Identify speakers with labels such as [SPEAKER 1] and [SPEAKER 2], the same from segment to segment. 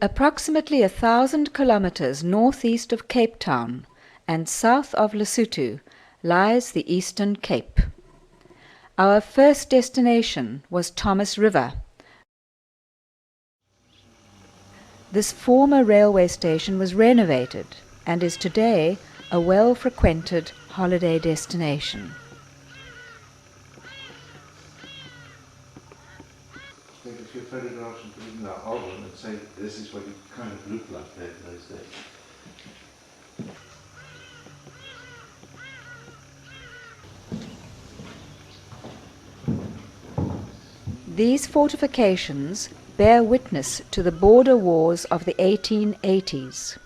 [SPEAKER 1] Approximately 1,000 kilometers northeast of Cape Town and south of Lesotho lies the Eastern Cape. Our first destination was Thomas River. This former railway station was renovated and is today a well-frequented holiday destination.
[SPEAKER 2] If you photographs and put it in that album and say this is what it kind of looked like there in those days.
[SPEAKER 1] These fortifications bear witness to the border wars of the 1880s.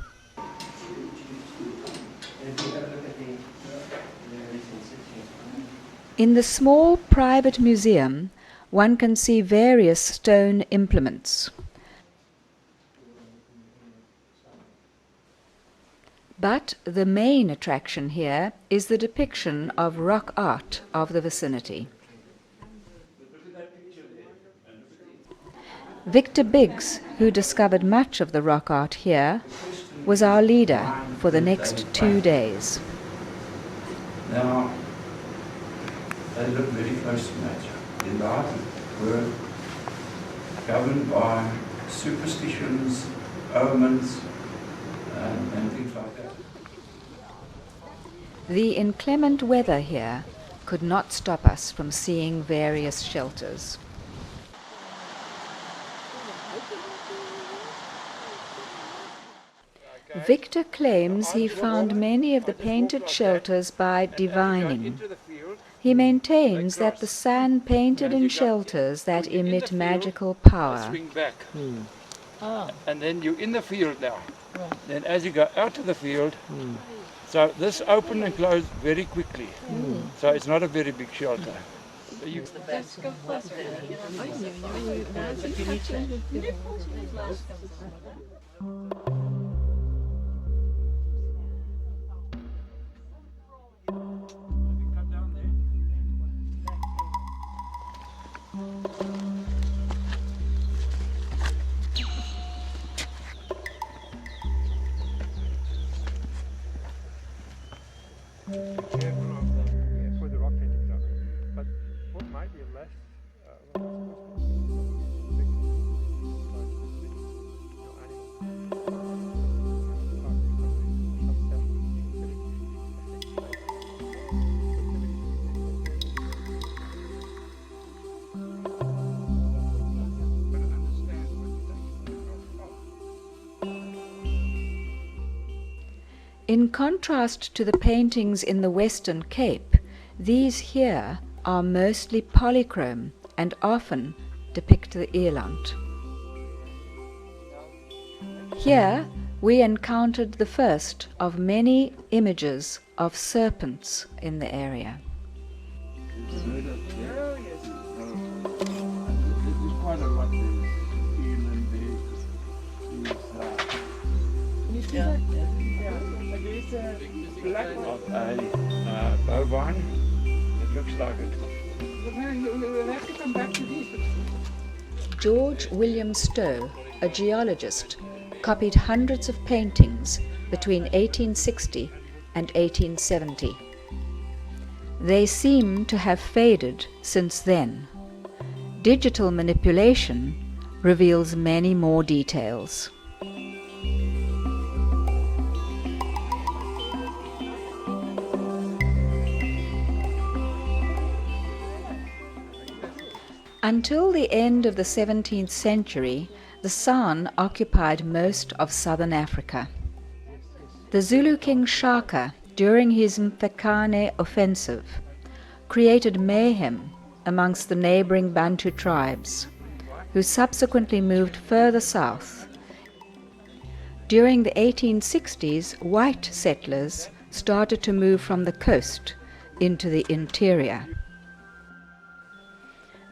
[SPEAKER 1] In the small private museum, one can see various stone implements. But the main attraction here is the depiction of rock art of the vicinity. Victor Biggs, who discovered much of the rock art here, was our leader for the next 2 days.
[SPEAKER 3] Now, they look very close to nature. In the art were governed by superstitions, omens, and things like that.
[SPEAKER 1] The inclement weather here could not stop us from seeing various shelters. Victor claims he found many of the painted shelters by divining. He maintains that the sand painted in shelters that emit magical power.
[SPEAKER 4] Swing back. And then you're in the field now. Then as you go out of the field, so this open and close very quickly. So it's not a very big shelter. So you
[SPEAKER 5] for the rock painting stuff. But what might be less
[SPEAKER 1] In contrast to the paintings in the Western Cape, these here are mostly polychrome and often depict the eland. Here we encountered the first of many images of serpents in the area.
[SPEAKER 4] of a bovine. It looks like it. We'll have to come back to these.
[SPEAKER 1] George William Stowe, a geologist, copied hundreds of paintings between 1860 and 1870. They seem to have faded since then. Digital manipulation reveals many more details. Until the end of the 17th century, the San occupied most of southern Africa. The Zulu king Shaka, during his Mfecane offensive, created mayhem amongst the neighboring Bantu tribes, who subsequently moved further south. During the 1860s, white settlers started to move from the coast into the interior.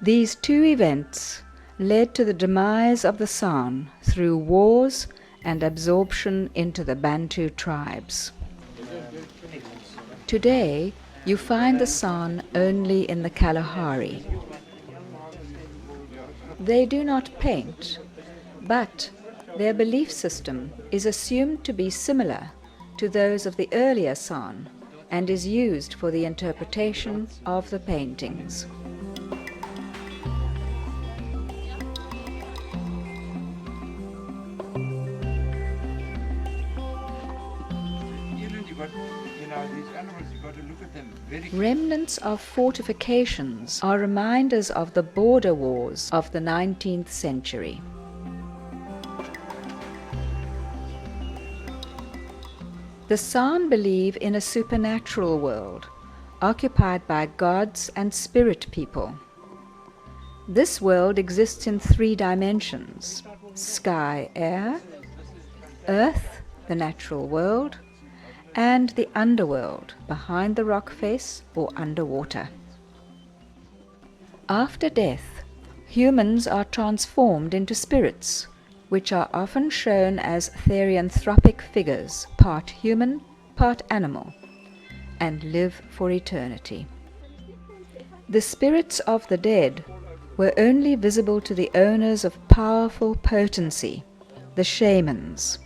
[SPEAKER 1] These two events led to the demise of the San through wars and absorption into the Bantu tribes. Today, you find the San only in the Kalahari. They do not paint, but Their belief system is assumed to be similar to those of the earlier San and is used for the interpretation of the paintings.
[SPEAKER 4] These animals, you've got to look at them very carefully.
[SPEAKER 1] Remnants of fortifications are reminders of the border wars of the 19th century. The San believe in a supernatural world, occupied by gods and spirit people. This world exists in 3 dimensions: sky, air, earth, the natural world, and the underworld, behind the rock face or underwater. After death, humans are transformed into spirits, which are often shown as therianthropic figures, part human, part animal, and live for eternity. The spirits of the dead were only visible to the owners of powerful potency, the shamans.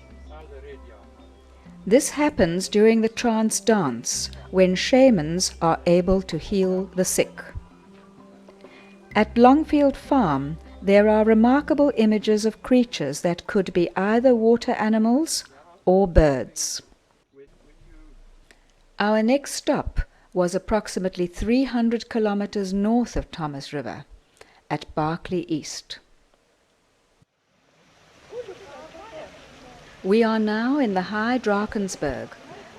[SPEAKER 1] This happens during the trance dance, when shamans are able to heal the sick. At Longfield Farm, there are remarkable images of creatures that could be either water animals or birds. Our next stop was approximately 300 kilometers north of Thomas River, at Berkeley East. We are now in the high Drakensberg,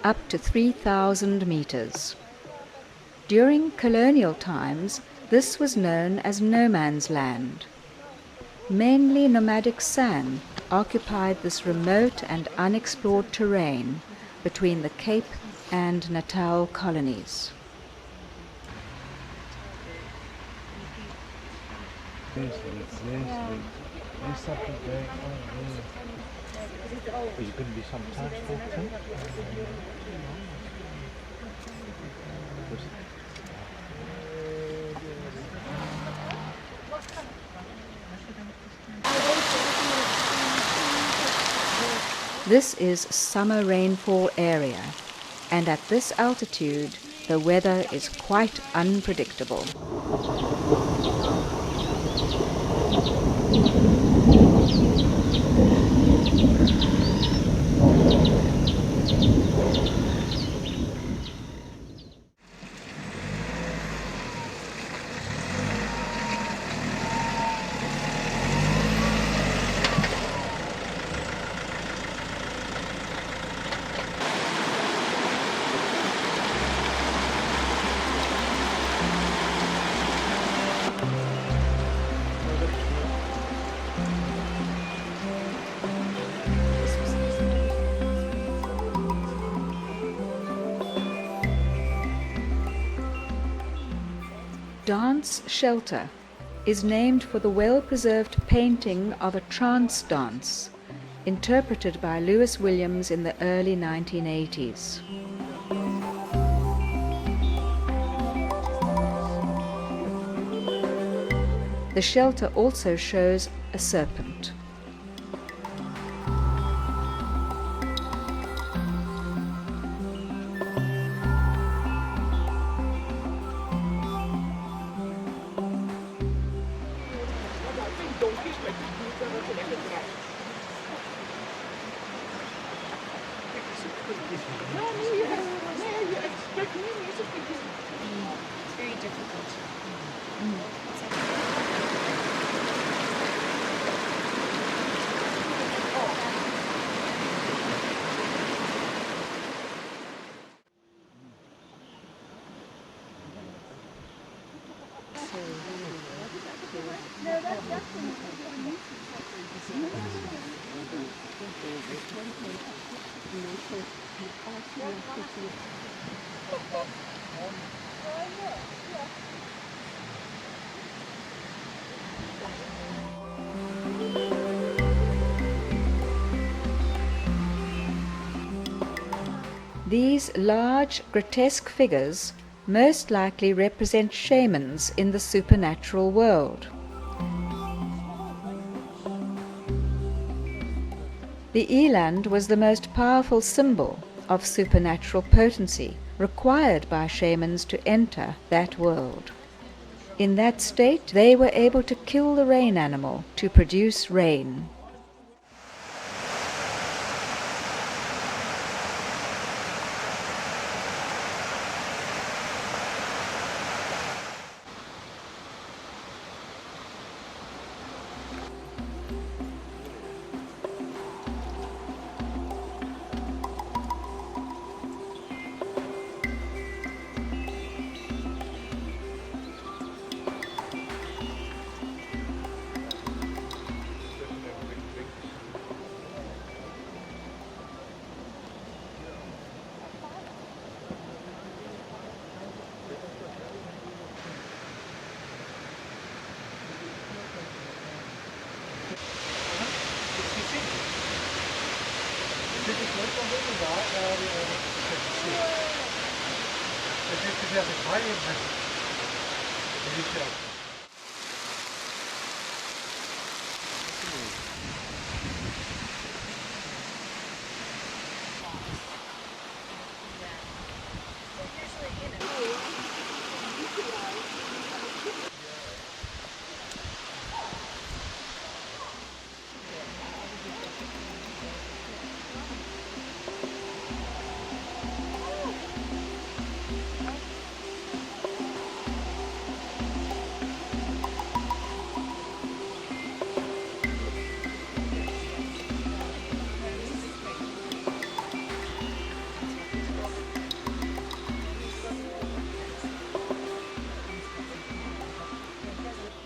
[SPEAKER 1] up to 3,000 meters. During colonial times, this was known as no man's land. Mainly nomadic San occupied this remote and unexplored terrain between the Cape and Natal colonies.
[SPEAKER 2] There's something going on there. Are you going to be some transport too?
[SPEAKER 1] This is summer rainfall area, and at this altitude the weather is quite unpredictable. Dance Shelter is named for the well-preserved painting of a trance dance interpreted by Lewis Williams in the early 1980s. The shelter also shows a serpent.
[SPEAKER 6] It's very difficult.
[SPEAKER 1] These large, grotesque figures most likely represent shamans in the supernatural world. The eland was the most powerful symbol of supernatural potency required by shamans to enter that world. In that state, they were able to kill the rain animal to produce rain.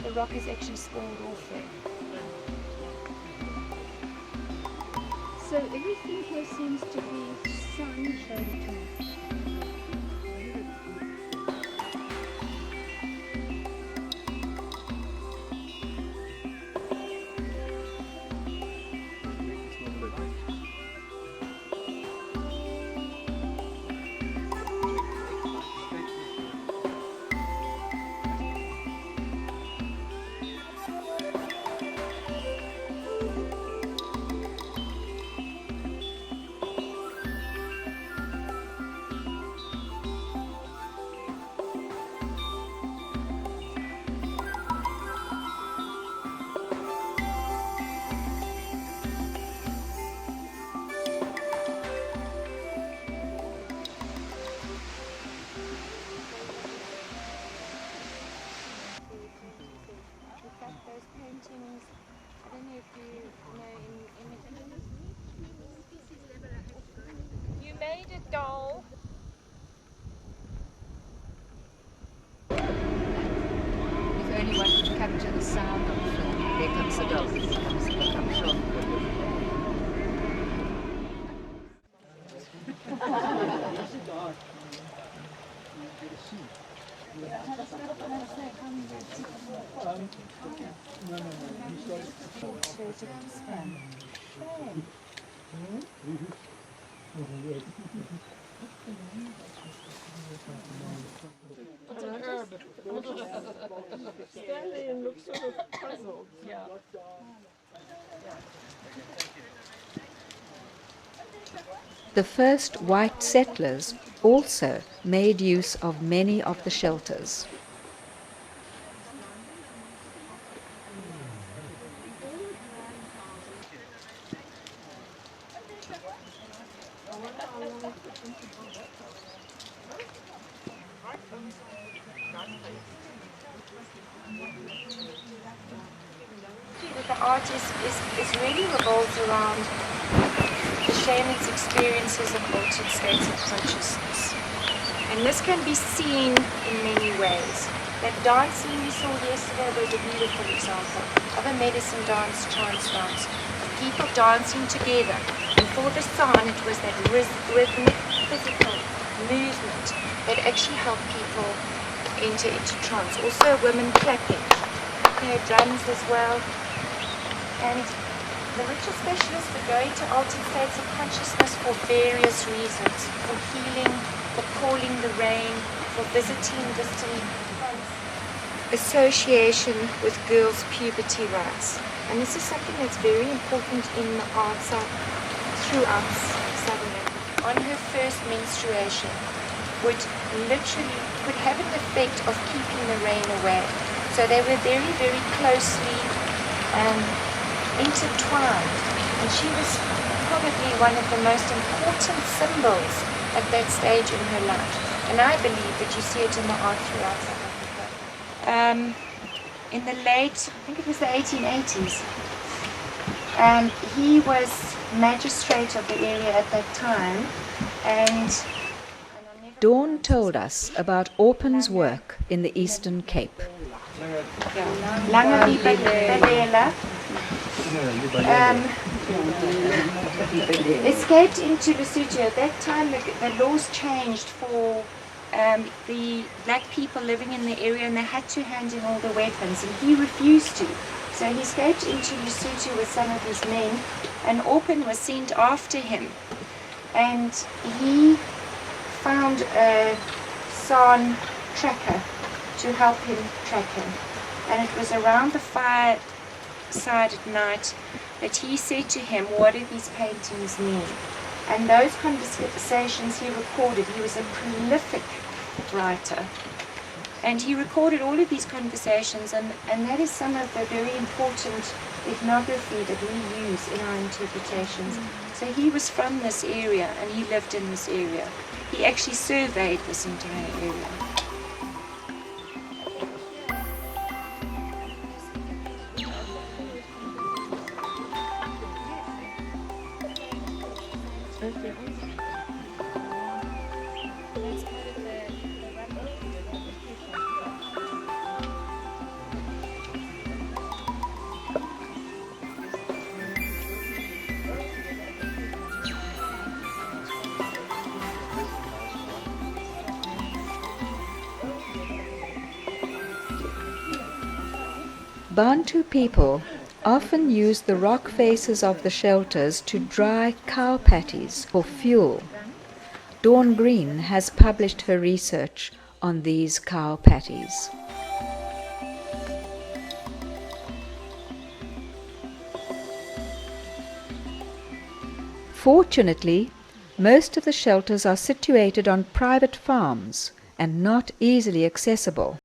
[SPEAKER 6] The rock is actually spawned off there.
[SPEAKER 7] So everything here seems to be sun shaded to us.
[SPEAKER 6] Paintings, I don't know if you know in you made a doll.
[SPEAKER 1] If only one could capture the sound on film. There comes the dog. Here comes Sean.
[SPEAKER 8] Stanley looks sort of puzzled. Yeah.
[SPEAKER 1] The first white settlers also made use of many of the shelters.
[SPEAKER 6] The art is really revolves around the shaman's experiences of altered states of consciousness. And this can be seen in many ways. That dancing we saw yesterday was a beautiful example of a medicine dance, trance dance, of people dancing together. And for the San, it was that rhythmic, physical movement that actually helped people enter into trance. Also women clapping. They had drums as well. And the ritual specialists were going to altered states of consciousness for various reasons. For healing, for calling the rain, for visiting distant association with girls' puberty rites. And this is something that's very important in the arts throughout southern Africa, on her first menstruation, would literally have an effect of keeping the rain away. So they were very, very closely intertwined, and she was probably one of the most important symbols at that stage in her life. And I believe that you see it in the art throughout South Africa. In the late, I think it was the 1880s, he was magistrate of the area at that time, and
[SPEAKER 1] Dawn told us about Orpen's work in the Eastern Cape.
[SPEAKER 6] Lange Balela escaped into Lesotho. At that time the laws changed for the black people living in the area, and they had to hand in all the weapons, and he refused to. So he escaped into Lesotho with some of his men, and Orpen was sent after him, and he found a San tracker to help him track him. And it was around the fireside at night that he said to him, what do these paintings mean? And those conversations he recorded. He was a prolific writer, and he recorded all of these conversations, and that is some of the very important ethnography that we use in our interpretations. So he was from this area, and he lived in this area. He actually surveyed this entire area.
[SPEAKER 1] Bantu people often use the rock faces of the shelters to dry cow patties for fuel. Dawn Green has published her research on these cow patties. Fortunately, most of the shelters are situated on private farms and not easily accessible.